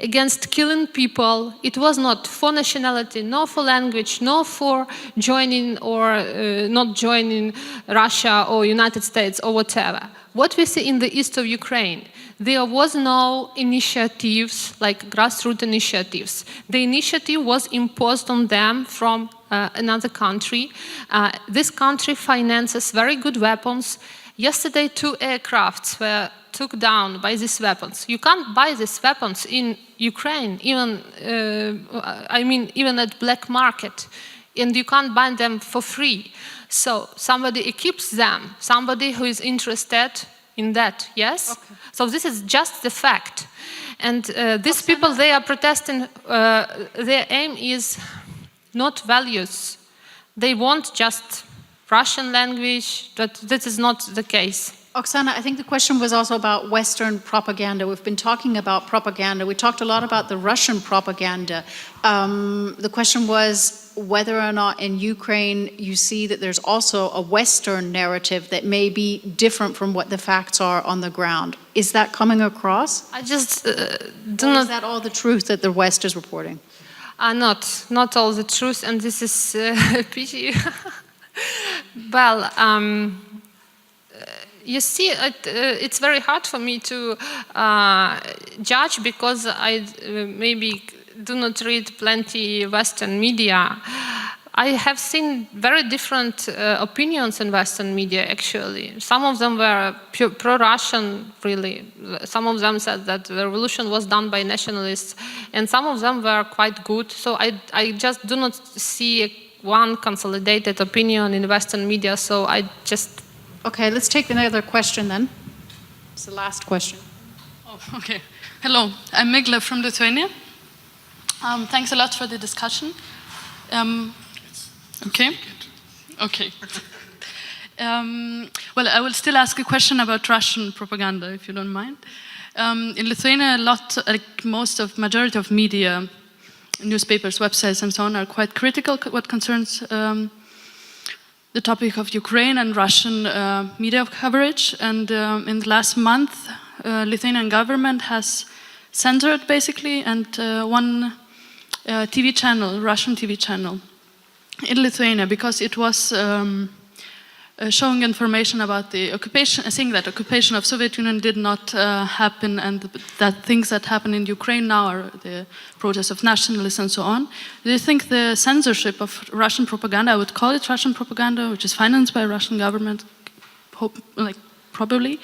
against killing people. It was not for nationality, no for language, no for joining or not joining Russia or United States or whatever. What we see in the east of Ukraine, there was no initiatives like grassroots initiatives. The initiative was imposed on them from another country. This country finances very good weapons. Yesterday, 2 aircrafts were took down by these weapons. You can't buy these weapons in Ukraine, even even at black market, and you can't buy them for free. So somebody equips them, somebody who is interested in that, yes? Okay. So this is just the fact. And these people, they are protesting, their aim is not values. They want just Russian language, but this is not the case. Oksana, I think the question was also about Western propaganda. We've been talking about propaganda. We talked a lot about the Russian propaganda. The question was whether or not in Ukraine you see that there's also a Western narrative that may be different from what the facts are on the ground. Is that coming across? I just do not... Is that all the truth that the West is reporting? Not all the truth, and this is a pity. Well, you see, it's very hard for me to judge because I maybe do not read plenty Western media. I have seen very different opinions in Western media, actually. Some of them were pro-Russian, really. Some of them said that the revolution was done by nationalists, and some of them were quite good. So I just do not see one consolidated opinion in Western media, so I just... Okay, let's take another question then. It's the last question. Oh, okay. Hello, I'm Migla from Lithuania. Thanks a lot for the discussion. Okay. Well, I will still ask a question about Russian propaganda, if you don't mind. In Lithuania, majority of media, newspapers, websites, and so on, are quite critical what concerns the topic of Ukraine and Russian media coverage. And in the last month, Lithuanian government has censored basically and one TV channel, Russian TV channel in Lithuania, because it was showing information about the occupation, saying that occupation of Soviet Union did not happen, and that things that happen in Ukraine now are the protests of nationalists and so on. Do you think the censorship of Russian propaganda, I would call it Russian propaganda, which is financed by Russian government, probably,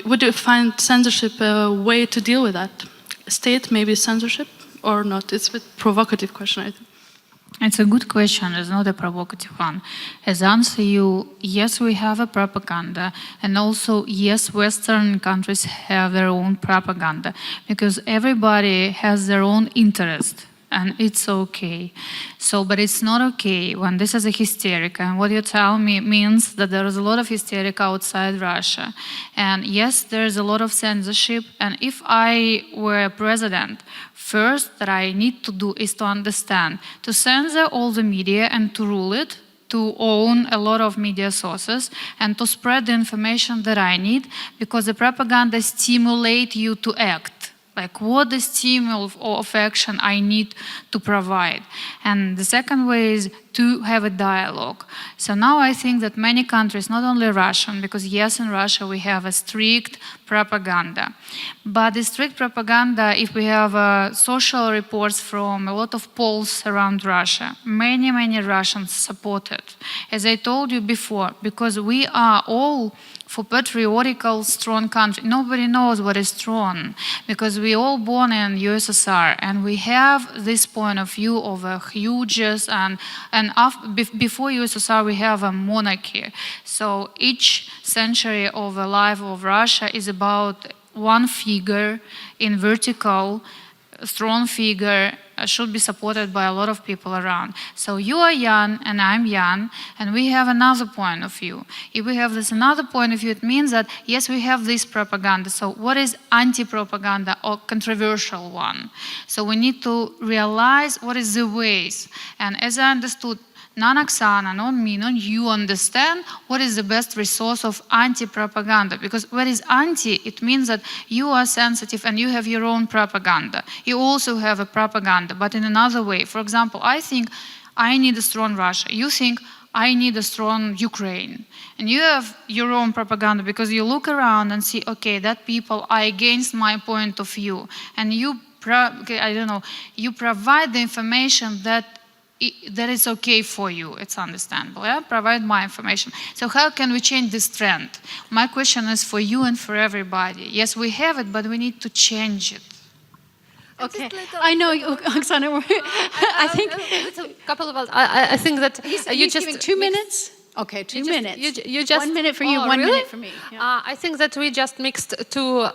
would you find censorship a way to deal with that? State maybe censorship or not? It's a bit provocative question, I think. It's a good question, it's not a provocative one. As I answer you, yes, we have a propaganda, and also, yes, Western countries have their own propaganda, because everybody has their own interest, and it's okay. So, but it's not okay when this is a hysteric, and what you tell me means that there is a lot of hysteric outside Russia. And yes, there is a lot of censorship, and if I were president, first that I need to do is to understand, to censor all the media and to rule it, to own a lot of media sources and to spread the information that I need, because the propaganda stimulates you to act. Like what the stimulus of action I need to provide. And the second way is to have a dialogue. So now I think that many countries, not only Russian, because yes, in Russia we have a strict propaganda. But the strict propaganda, if we have social reports from a lot of polls around Russia, many Russians support it. As I told you before, because we are all for patriotical, strong country. Nobody knows what is strong, because we all born in USSR, and we have this point of view of a hugest, and before USSR we have a monarchy. So each century of the life of Russia is about one figure in vertical, strong figure should be supported by a lot of people around. So you are young and I'm young, and we have another point of view. If we have this another point of view, it means that yes, we have this propaganda. So what is anti-propaganda or controversial one? So we need to realize what is the ways. And as I understood, none Oksana, not me, not you understand what is the best resource of anti-propaganda. Because what is anti, it means that you are sensitive and you have your own propaganda. You also have a propaganda, but in another way. For example, I think I need a strong Russia. You think I need a strong Ukraine. And you have your own propaganda because you look around and see, okay, that people are against my point of view. And you, you provide the information that is okay for you. It's understandable. Yeah? Provide my information. So how can we change this trend? My question is for you and for everybody. Yes, we have it, but we need to change it. Okay, I know, Oksana. I think a couple of. I think that you just giving 2 minutes. Okay, 2 minutes. You just 1 minute for you, 1 minute for me. Yeah. I think that we just mixed two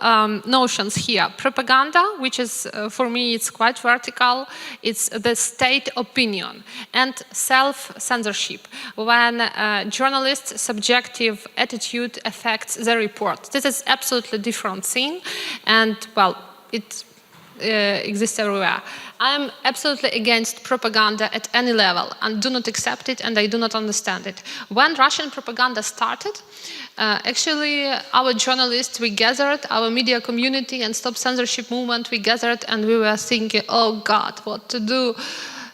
notions here. Propaganda, which is, for me, it's quite vertical. It's the state opinion. And self-censorship, when journalists' subjective attitude affects the report. This is absolutely different thing. And, well, it exists everywhere. I'm absolutely against propaganda at any level and do not accept it, and I do not understand it. When Russian propaganda started, actually our journalists, we gathered, our media community and Stop Censorship movement, we gathered and we were thinking, oh God, what to do?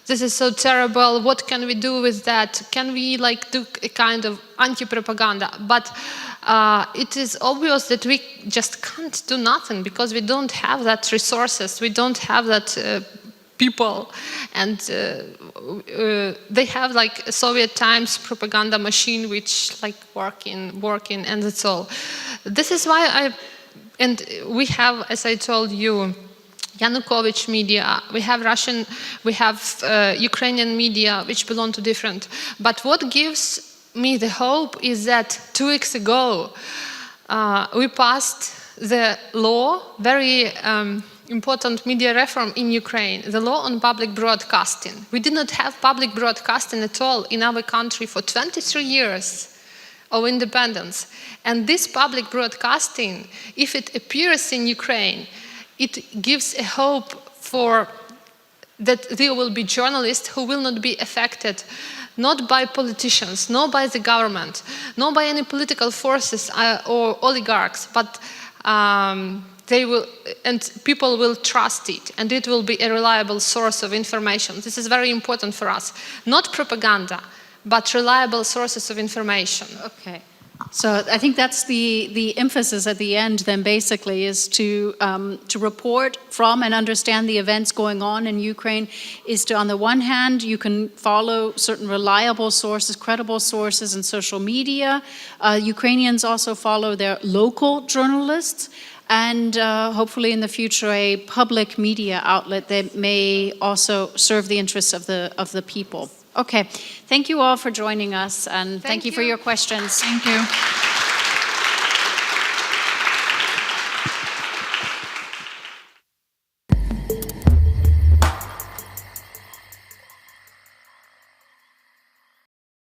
This is so terrible. What can we do with that? Can we do a kind of anti-propaganda? But it is obvious that we just can't do nothing because we don't have that resources. We don't have that people, and they have a Soviet times propaganda machine which working, and that's all. This is why and we have, as I told you, Yanukovych media, we have Russian, we have Ukrainian media, which belong to different. But what gives me the hope is that 2 weeks ago, we passed the law, very important media reform in Ukraine, the law on public broadcasting. We did not have public broadcasting at all in our country for 23 years of independence. And this public broadcasting, if it appears in Ukraine, it gives a hope for that there will be journalists who will not be affected, not by politicians, not by the government, not by any political forces or oligarchs, but they will, and people will trust it, and it will be a reliable source of information. This is very important for us. Not propaganda, but reliable sources of information. Okay. So I think that's the emphasis at the end then basically is to report from and understand the events going on in Ukraine is to, on the one hand, you can follow certain reliable sources, credible sources in social media. Ukrainians also follow their local journalists, and hopefully in the future a public media outlet that may also serve the interests of the people. Okay, thank you all for joining us, and thank you for your questions. Thank you.